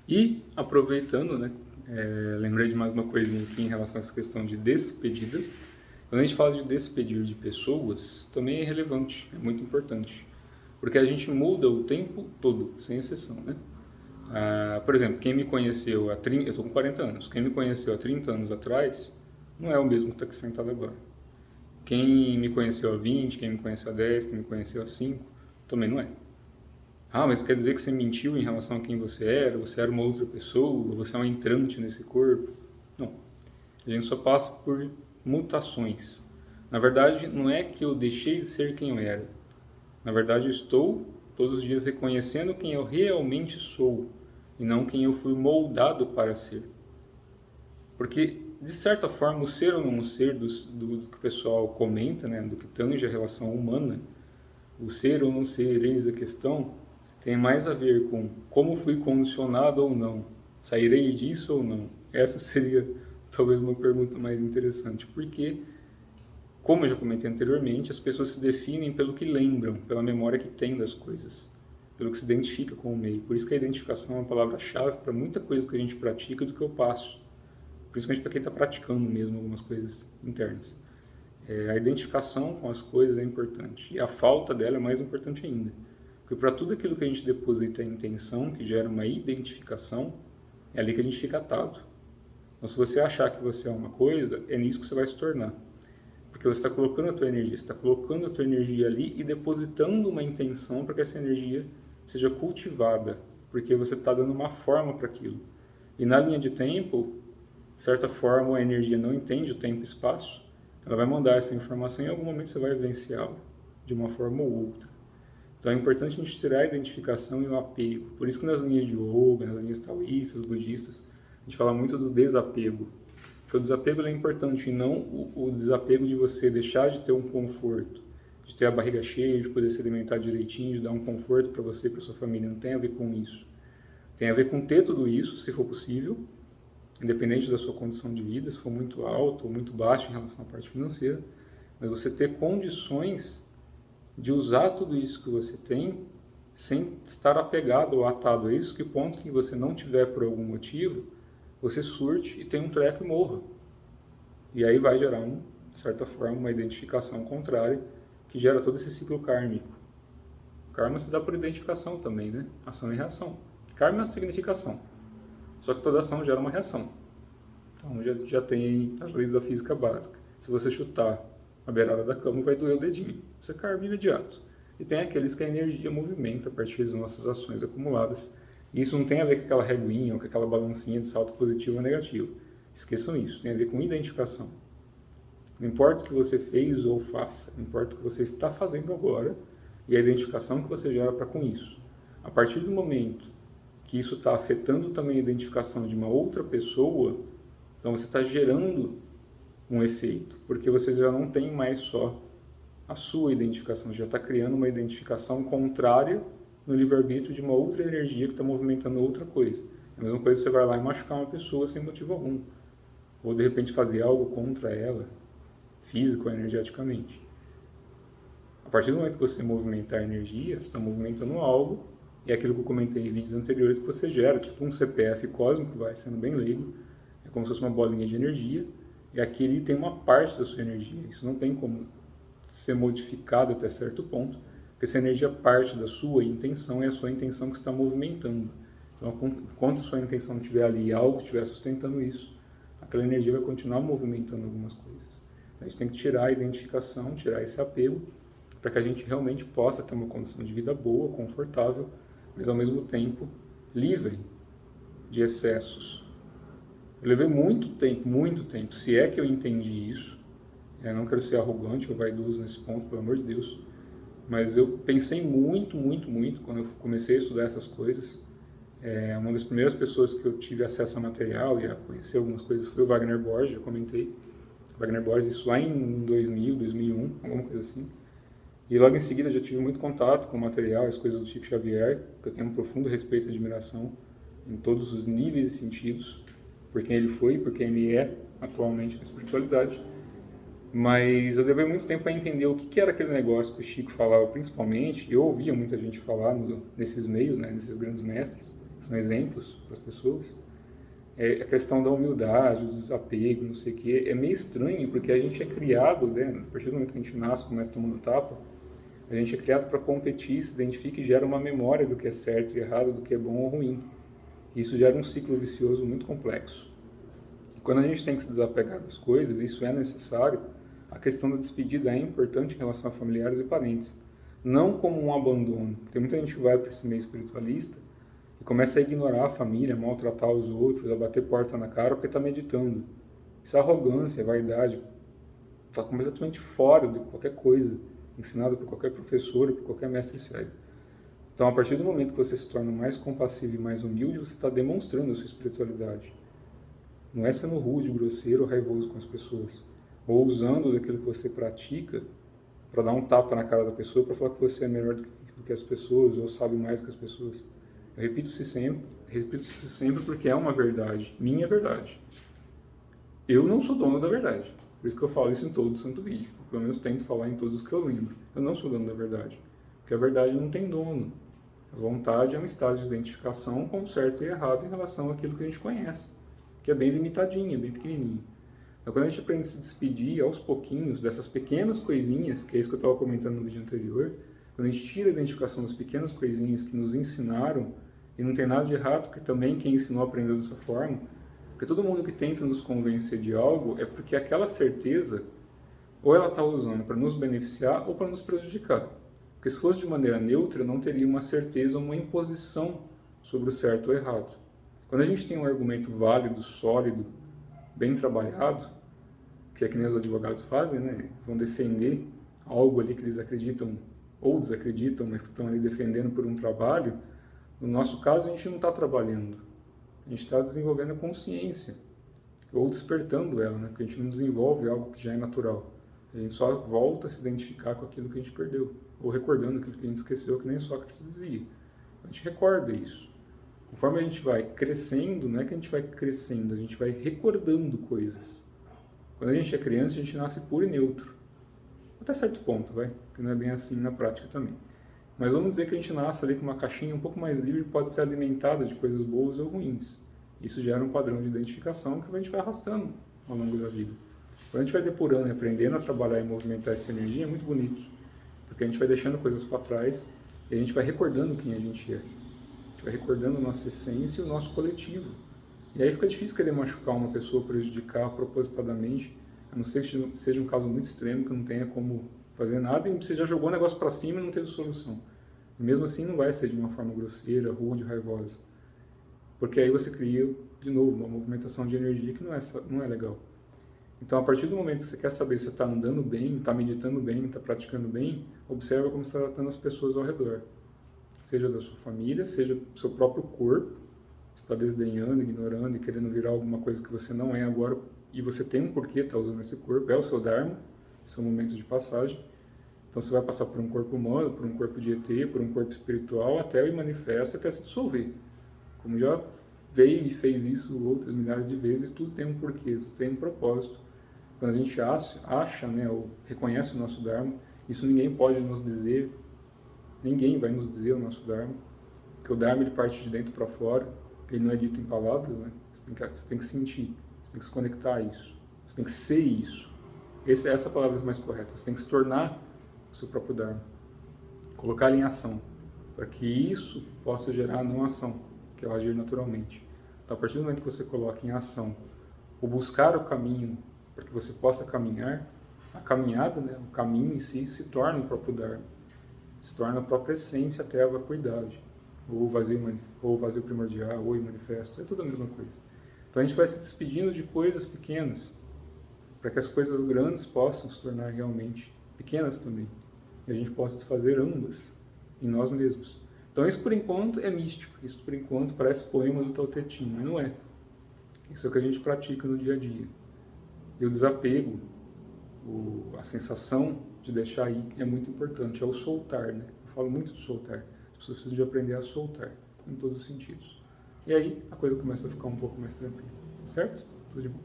E, aproveitando, né, lembrei de mais uma coisinha aqui em relação a essa questão de despedida. Quando a gente fala de despedir de pessoas, também é relevante, é muito importante. Porque a gente muda o tempo todo, sem exceção, né? Por exemplo, quem me conheceu há 30, eu estou com 40 anos, quem me conheceu há 30 anos atrás, não é o mesmo que está aqui sentado agora. Quem me conheceu há 20, quem me conheceu há 10, quem me conheceu há 5, também não é. Mas quer dizer que você mentiu em relação a quem você era uma outra pessoa, você é um entrante nesse corpo? Não. A gente só passa por mutações. Na verdade, não é que eu deixei de ser quem eu era. Na verdade, eu estou todos os dias reconhecendo quem eu realmente sou e não quem eu fui moldado para ser. Porque, de certa forma, o ser ou não ser do que o pessoal comenta, né, do que tange a relação humana, o ser ou não ser, eis a questão, tem mais a ver com como fui condicionado ou não, sairei disso ou não. Essa seria talvez uma pergunta mais interessante, porque, como eu já comentei anteriormente, as pessoas se definem pelo que lembram, pela memória que têm das coisas, pelo que se identifica com o meio. Por isso que a identificação é uma palavra-chave para muita coisa que a gente pratica do que eu passo, principalmente para quem está praticando mesmo algumas coisas internas. A identificação com as coisas é importante, e a falta dela é mais importante ainda. Porque para tudo aquilo que a gente deposita a intenção, que gera uma identificação, é ali que a gente fica atado. Então, se você achar que você é uma coisa, é nisso que você vai se tornar. Porque você está colocando a tua energia, você está colocando a tua energia ali e depositando uma intenção para que essa energia seja cultivada, porque você está dando uma forma para aquilo. E na linha de tempo, de certa forma, a energia não entende o tempo e espaço, ela vai mandar essa informação e em algum momento você vai vivenciá-la, de uma forma ou outra. Então é importante a gente tirar a identificação e o apego. Por isso que nas linhas de yoga, nas linhas taoístas, budistas, a gente fala muito do desapego. Porque o desapego é importante e não o desapego de você deixar de ter um conforto, de ter a barriga cheia, de poder se alimentar direitinho, de dar um conforto para você e para sua família. Não tem a ver com isso. Tem a ver com ter tudo isso, se for possível, independente da sua condição de vida, se for muito alto ou muito baixo em relação à parte financeira, mas você ter condições de usar tudo isso que você tem sem estar apegado ou atado a isso, que ponto que você não tiver por algum motivo, você surte e tem um treco e morra. E aí vai gerar, de certa forma, uma identificação contrária que gera todo esse ciclo kármico. Karma se dá por identificação também, né? Ação e reação. Karma é a significação. Só que toda ação gera uma reação. Então já tem aí as leis da física básica. Se você chutar a beirada da cama, vai doer o dedinho. Isso é karma imediato. E tem aqueles que a energia movimenta a partir das nossas ações acumuladas. E isso não tem a ver com aquela reguinha ou com aquela balancinha de salto positivo ou negativo. Esqueçam isso. Tem a ver com identificação. Não importa o que você fez ou faça, importa o que você está fazendo agora e a identificação que você gera para com isso. A partir do momento que isso está afetando também a identificação de uma outra pessoa, então você está gerando um efeito, porque você já não tem mais só a sua identificação, já está criando uma identificação contrária no livre-arbítrio de uma outra energia que está movimentando outra coisa. É a mesma coisa que você vai lá e machucar uma pessoa sem motivo algum, ou de repente fazer algo contra ela, físico ou energeticamente. A partir do momento que você movimentar a energia, você está movimentando algo, e é aquilo que eu comentei em vídeos anteriores que você gera, tipo um CPF cósmico, vai sendo bem leigo, é como se fosse uma bolinha de energia, e aqui tem uma parte da sua energia. Isso não tem como ser modificado até certo ponto, porque essa energia parte da sua intenção, é a sua intenção que está movimentando. Então, enquanto a sua intenção estiver ali e algo estiver sustentando isso, aquela energia vai continuar movimentando algumas coisas. A gente tem que tirar a identificação, tirar esse apego, para que a gente realmente possa ter uma condição de vida boa, confortável, mas ao mesmo tempo livre de excessos. Eu levei muito tempo, se é que eu entendi isso. Eu não quero ser arrogante ou vaidoso nesse ponto, pelo amor de Deus, mas eu pensei muito quando eu comecei a estudar essas coisas. Uma das primeiras pessoas que eu tive acesso a material e a conhecer algumas coisas foi o Wagner Borges, já comentei. Wagner Borges, isso lá em 2000, 2001, alguma coisa assim. E logo em seguida já tive muito contato com o material, as coisas do Chico Xavier, que eu tenho um profundo respeito e admiração em todos os níveis e sentidos, por quem ele foi, por quem ele é atualmente na espiritualidade. Mas eu levei muito tempo para entender o que era aquele negócio que o Chico falava principalmente, e eu ouvia muita gente falar nesses meios, né, nesses grandes mestres, são exemplos para as pessoas, a questão da humildade, do desapego, não sei o quê, é meio estranho, porque a gente é criado, né, a partir do momento que a gente nasce, começa tomando tapa, a gente é criado para competir, se identifica e gera uma memória do que é certo e errado, do que é bom ou ruim. Isso gera um ciclo vicioso muito complexo. E quando a gente tem que se desapegar das coisas, isso é necessário, a questão da despedida é importante em relação a familiares e parentes. Não como um abandono. Tem muita gente que vai para esse meio espiritualista e começa a ignorar a família, maltratar os outros, a bater porta na cara porque está meditando. Isso é arrogância, é vaidade. Está completamente fora de qualquer coisa ensinado por qualquer professor, por qualquer mestre sério. Então, a partir do momento que você se torna mais compassivo e mais humilde, você está demonstrando a sua espiritualidade. Não é sendo rude, grosseiro ou raivoso com as pessoas. Ou usando daquilo que você pratica para dar um tapa na cara da pessoa, para falar que você é melhor do que as pessoas ou sabe mais que as pessoas. Eu repito-se sempre porque é uma verdade. Minha verdade. Eu não sou dono da verdade. Por isso que eu falo isso em todo santo vídeo. Pelo menos tento falar em todos os que eu lembro. Eu não sou dono da verdade. Porque a verdade não tem dono. A vontade é um estado de identificação com o certo e errado em relação àquilo que a gente conhece. Que é bem limitadinho, bem pequenininho. Então, quando a gente aprende a se despedir aos pouquinhos dessas pequenas coisinhas, que é isso que eu estava comentando no vídeo anterior, quando a gente tira a identificação das pequenas coisinhas que nos ensinaram, e não tem nada de errado, porque também quem ensinou aprendeu dessa forma, porque todo mundo que tenta nos convencer de algo é porque aquela certeza, ou ela está usando para nos beneficiar ou para nos prejudicar. Porque se fosse de maneira neutra, não teria uma certeza ou uma imposição sobre o certo ou errado. Quando a gente tem um argumento válido, sólido, bem trabalhado, que é que nem os advogados fazem, né? Vão defender algo ali que eles acreditam ou desacreditam, mas que estão ali defendendo por um trabalho. No nosso caso, a gente não está trabalhando, a gente está desenvolvendo a consciência, ou despertando ela, né? Porque a gente não desenvolve algo que já é natural, a gente só volta a se identificar com aquilo que a gente perdeu, ou recordando aquilo que a gente esqueceu, que nem Sócrates dizia. A gente recorda isso. Conforme a gente vai crescendo, não é que a gente vai crescendo, a gente vai recordando coisas. Quando a gente é criança, a gente nasce puro e neutro. Até certo ponto, vai, que não é bem assim na prática também. Mas vamos dizer que a gente nasce ali com uma caixinha um pouco mais livre, que pode ser alimentada de coisas boas ou ruins. Isso gera um padrão de identificação que a gente vai arrastando ao longo da vida. Quando a gente vai depurando e aprendendo a trabalhar e movimentar essa energia, é muito bonito. Porque a gente vai deixando coisas para trás e a gente vai recordando quem a gente é. Vai recordando a nossa essência e o nosso coletivo. E aí fica difícil querer machucar uma pessoa, prejudicar propositadamente, a não ser que seja um caso muito extremo, que não tenha como fazer nada e você já jogou o negócio para cima e não teve solução. E mesmo assim não vai ser de uma forma grosseira, rude, raivosa. Porque aí você cria, de novo, uma movimentação de energia que não é legal. Então, a partir do momento que você quer saber se você está andando bem, está meditando bem, está praticando bem, observa como você está tratando as pessoas ao redor. Seja da sua família, seja do seu próprio corpo, está desdenhando, ignorando e querendo virar alguma coisa que você não é agora, e você tem um porquê estar usando esse corpo, é o seu Dharma, seu momento de passagem. Então você vai passar por um corpo humano, por um corpo de ET, por um corpo espiritual, até o manifesto, até se dissolver. Como já veio e fez isso outras milhares de vezes, tudo tem um porquê, tudo tem um propósito. Quando a gente acha, né, ou reconhece o nosso Dharma, isso ninguém pode nos dizer. Ninguém vai nos dizer o nosso Dharma, porque o Dharma ele parte de dentro para fora, ele não é dito em palavras, né? Você tem que sentir, você tem que se conectar a isso, você tem que ser isso. Essa palavra é mais correta, você tem que se tornar o seu próprio Dharma, colocar ele em ação, para que isso possa gerar a não ação, que é o agir naturalmente. Então, a partir do momento que você coloca em ação o buscar o caminho para que você possa caminhar, a caminhada, né, o caminho em si, se torna o próprio Dharma. Se torna a própria essência até a vacuidade, ou vazio primordial, ou manifesto, é tudo a mesma coisa. Então a gente vai se despedindo de coisas pequenas, para que as coisas grandes possam se tornar realmente pequenas também, e a gente possa desfazer ambas em nós mesmos. Então isso por enquanto é místico, isso por enquanto parece poema do Tao Te Ching, mas não é. Isso é o que a gente pratica no dia a dia. E o desapego, a sensação de deixar ir é muito importante, é o soltar, né? Eu falo muito de soltar. As pessoas precisam de aprender a soltar, em todos os sentidos. E aí a coisa começa a ficar um pouco mais tranquila, certo? Tudo de bom.